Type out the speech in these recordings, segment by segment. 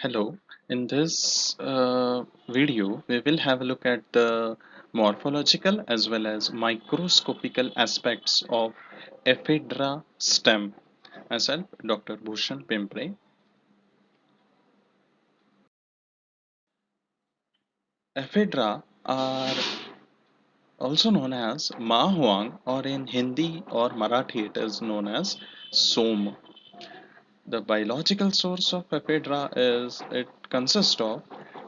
Hello, in this video, we will have a look at the morphological as well as microscopical aspects of ephedra stem. Myself, Dr. Bhushan Pimpre. Ephedra are also known as mahuang, or in Hindi or Marathi it is known as som. The biological source of ephedra is it consists of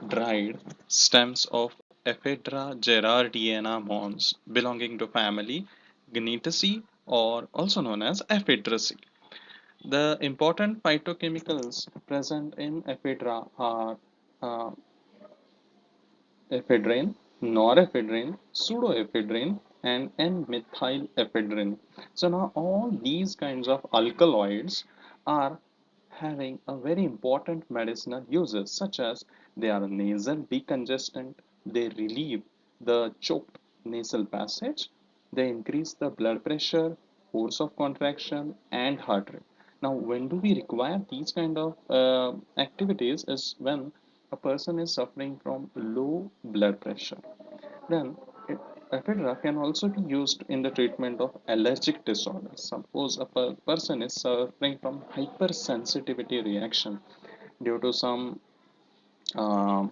dried stems of Ephedra gerardiana mons belonging to family Gnetaceae or also known as Ephedraceae. The important phytochemicals present in ephedra are uh, ephedrine, norepinephrine, pseudoephedrine, and N-methylephedrine. So now all these kinds of alkaloids are having a very important medicinal uses, such as they are nasal decongestant, they relieve the choked nasal passage, they increase the blood pressure, force of contraction, and heart rate. Now, when do we require these kind of activities is when a person is suffering from low blood pressure. Then ephedra can also be used in the treatment of allergic disorders. Suppose a person is suffering from hypersensitivity reaction due to some uh,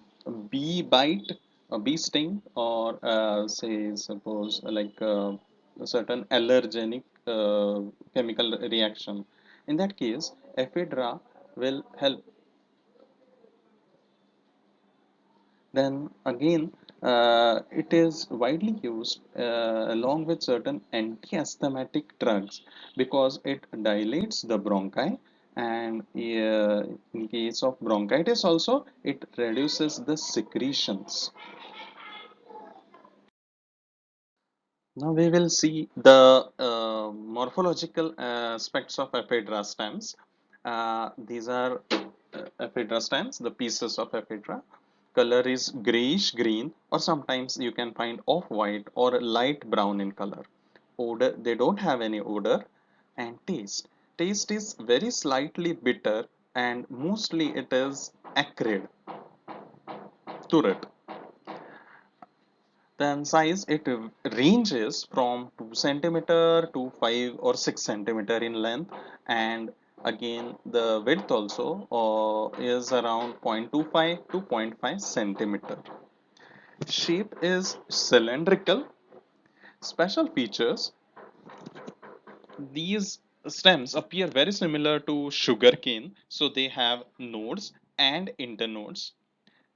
bee bite, a bee sting, or say suppose a certain allergenic chemical reaction. In that case, ephedra will help. Then again, it is widely used along with certain anti-asthmatic drugs because it dilates the bronchi, and in case of bronchitis also it reduces the secretions. Now we will see the morphological aspects of ephedra stems. These are ephedra stems, the pieces of ephedra. Color is grayish green, or sometimes you can find off-white or light brown in color. Odor, they don't have any odor. And taste. Taste is very slightly bitter, and mostly it is acrid to it. Then size, it ranges from 2 centimeter to 5 or 6 centimeter in length, and again the width also is around 0.25 to zero point 0.5 centimeter. Shape is cylindrical. Special features, these stems appear very similar to sugarcane, so they have nodes and internodes.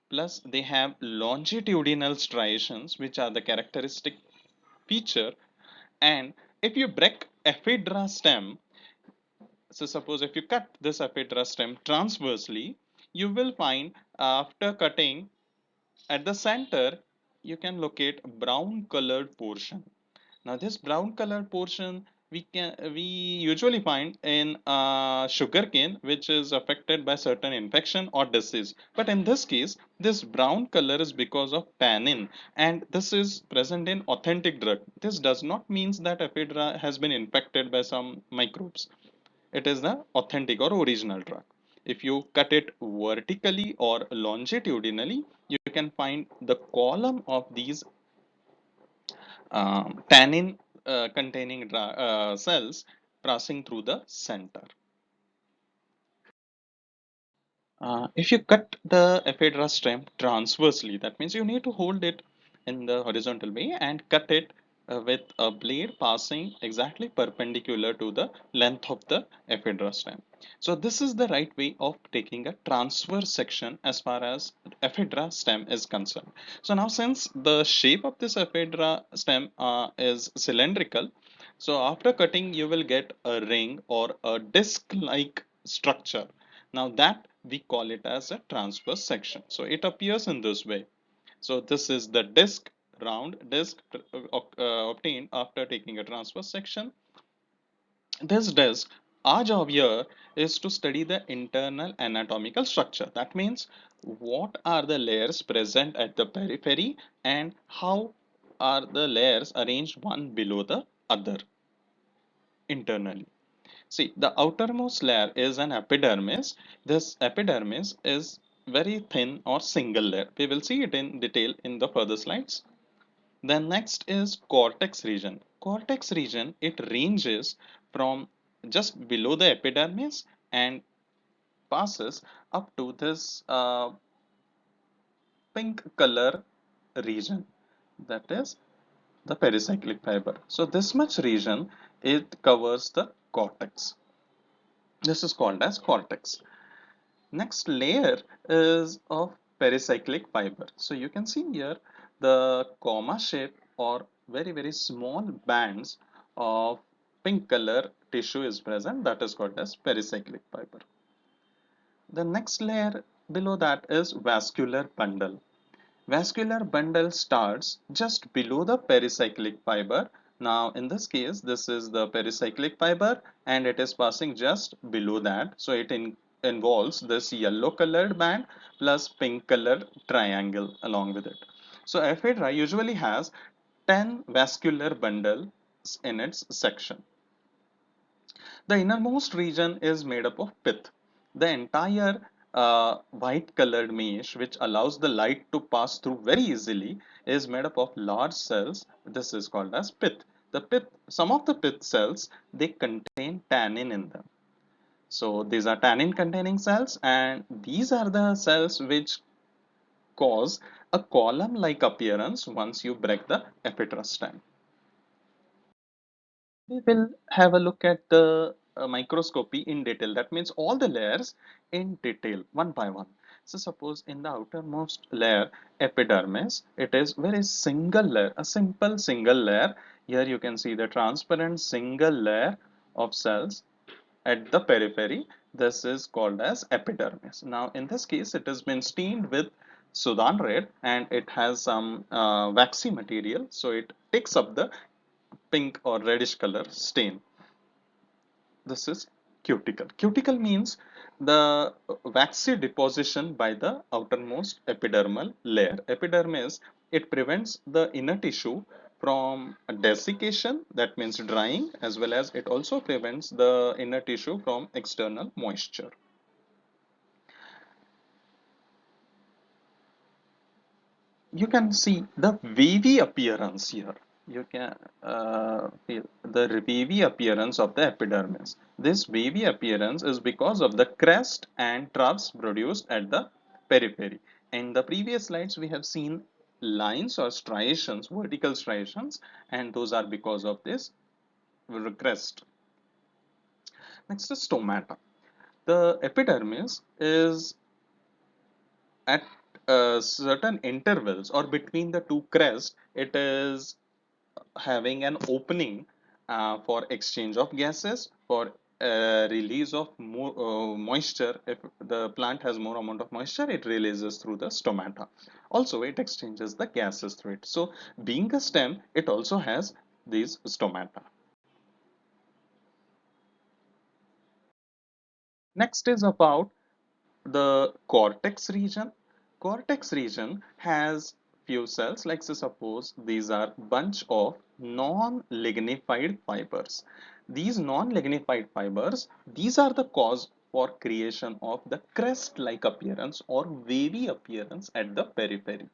Plus, they have longitudinal striations, which are the characteristic feature. And if you break ephedra stem, so suppose if you cut this ephedra stem transversely, you will find after cutting at the center, you can locate a brown colored portion. Now this brown colored portion we usually find in sugarcane, which is affected by certain infection or disease. But in this case, this brown color is because of tannin, and this is present in authentic drug. This does not mean that ephedra has been infected by some microbes. It is the authentic or original drug. If you cut it vertically or longitudinally, you can find the column of these tannin containing cells passing through the center. If you cut the ephedra stem transversely, that means you need to hold it in the horizontal way and cut it with a blade passing exactly perpendicular to the length of the ephedra stem. So this is the right way of taking a transverse section as far as ephedra stem is concerned. So now since the shape of this ephedra stem is cylindrical, so after cutting you will get a ring or a disc-like structure. Now that we call it as a transverse section. So it appears in this way. So this is the disc, round disc obtained after taking a transverse section. This disc, our job here is to study the internal anatomical structure. That means what are the layers present at the periphery and how are the layers arranged one below the other internally. See, the outermost layer is an epidermis. This epidermis is very thin or single layer. We will see it in detail in the further slides. Then next is cortex region. Cortex region, it ranges from just below the epidermis and passes up to this pink color region, that is the pericyclic fiber. So this much region, it covers the cortex. This is called as cortex. Next layer is of pericyclic fiber. So you can see here the comma shape or very small bands of pink color tissue is present, that is called as pericyclic fiber. The next layer below that is vascular bundle. Vascular bundle starts just below the pericyclic fiber. Now in this case, this is the pericyclic fiber and it is passing just below that. So it involves this yellow colored band plus pink colored triangle along with it. So ephedra usually has 10 vascular bundles in its section. The innermost region is made up of pith. The entire white colored mesh, which allows the light to pass through very easily, is made up of large cells. This is called as pith. The pith, some of the pith cells, they contain tannin in them. So these are tannin containing cells, and these are the cells which cause a column like appearance once you break the epheteral stem. We will have a look at the microscopy in detail. That means all the layers in detail, one by one. So suppose in the outermost layer, epidermis, it is very single layer, a simple single layer. Here you can see the transparent single layer of cells at the periphery. This is called as epidermis. Now in this case, it has been stained with Sudan red and it has some waxy material. So it takes up the pink or reddish color stain. This is cuticle. Cuticle means the waxy deposition by the outermost epidermal layer. Epidermis, it prevents the inner tissue from desiccation, that means drying, as well as it also prevents the inner tissue from external moisture. You can see the wavy appearance here. You can feel the wavy appearance of the epidermis. This wavy appearance is because of the crest and troughs produced at the periphery. In the previous slides, we have seen lines or striations, vertical striations, and those are because of this crest. Next is stomata. The epidermis is at certain intervals or between the two crests, it is having an opening for exchange of gases, for release of more moisture. If the plant has more amount of moisture, it releases through the stomata. Also, it exchanges the gases through it. So being a stem, it also has these stomata. Next is about the cortex region. Cortex region has few cells, like say suppose these are bunch of non-lignified fibers. These non-lignified fibers, these are the cause for creation of the crest-like appearance or wavy appearance at the periphery.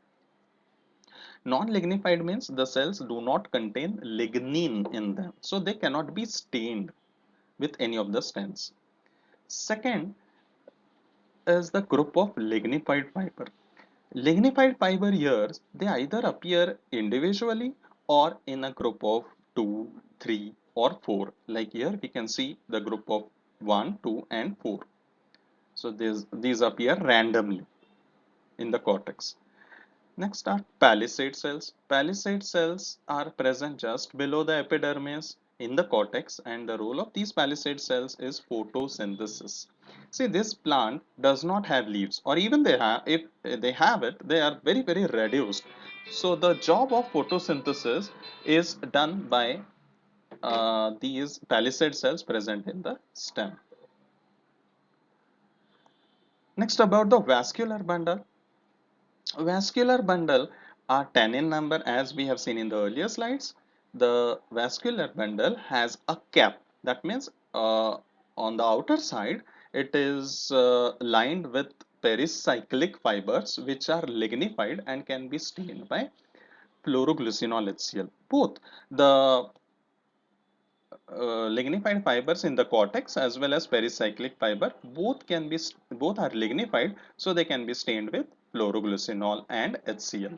Non-lignified means the cells do not contain lignin in them, so they cannot be stained with any of the stents. Second is the group of lignified fiber. Lignified fiber here, they either appear individually or in a group of 2, 3 or 4. Like here we can see the group of 1, 2 and 4. So these appear randomly in the cortex. Next are palisade cells. Palisade cells are present just below the epidermis in the cortex, and the role of these palisade cells is photosynthesis. See, this plant does not have leaves, or even they have, if they have it, they are very reduced. So the job of photosynthesis is done by these palisade cells present in the stem. Next, about the vascular bundle. Vascular bundle are 10 in number, as we have seen in the earlier slides. The vascular bundle has a cap. That means on the outer side, it is lined with pericyclic fibers which are lignified and can be stained by fluoroglycinol HCl. Both the lignified fibers in the cortex as well as pericyclic fiber both are lignified, so they can be stained with fluoroglycinol and HCl.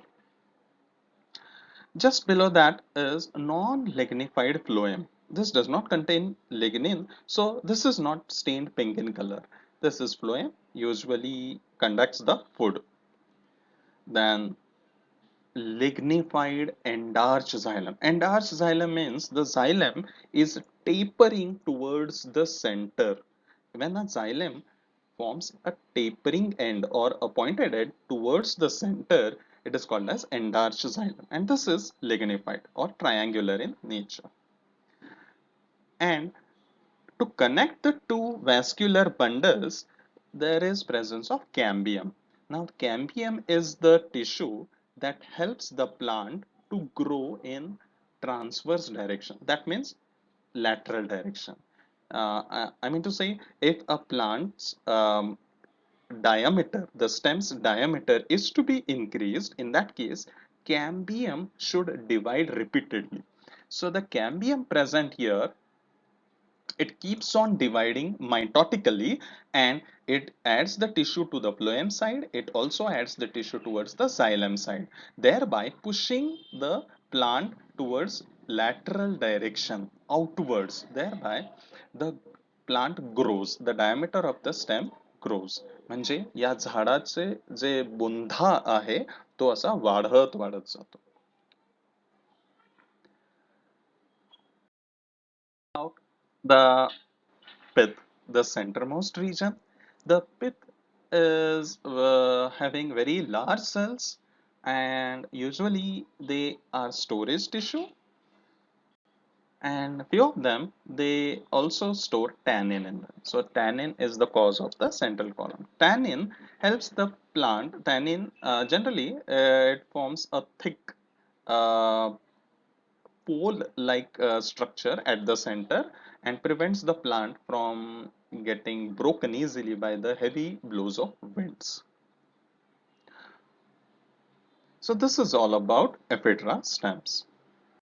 Just below that is non-lignified phloem. This does not contain lignin, so this is not stained pink in color. This is phloem, usually conducts the food. Then lignified endarch xylem. Endarch xylem means the xylem is tapering towards the center. When a xylem forms a tapering end or a pointed end towards the center, it is called as endarch xylem. And this is lignified or triangular in nature. And to connect the two vascular bundles, there is presence of cambium. Now, cambium is the tissue that helps the plant to grow in transverse direction. That means lateral direction. I mean to say, if a plant's diameter, the stem's diameter is to be increased, in that case, cambium should divide repeatedly. So the cambium present here, it keeps on dividing mitotically, and it adds the tissue to the phloem side. It also adds the tissue towards the xylem side, thereby pushing the plant towards lateral direction outwards. Thereby the plant grows, the diameter of the stem grows. म्हणजे या झाडाचे जे बुंधा आहे तो असा वाढत वाढत जातो. Out the pith, the centermost region. The pith is having very large cells, and usually they are storage tissue, and few of them they also store tannin in them. So tannin is the cause of the central column. Tannin helps the plant. Tannin generally it forms a thick uh, pole-like structure at the center and prevents the plant from getting broken easily by the heavy blows of winds. So this is all about ephedra stems.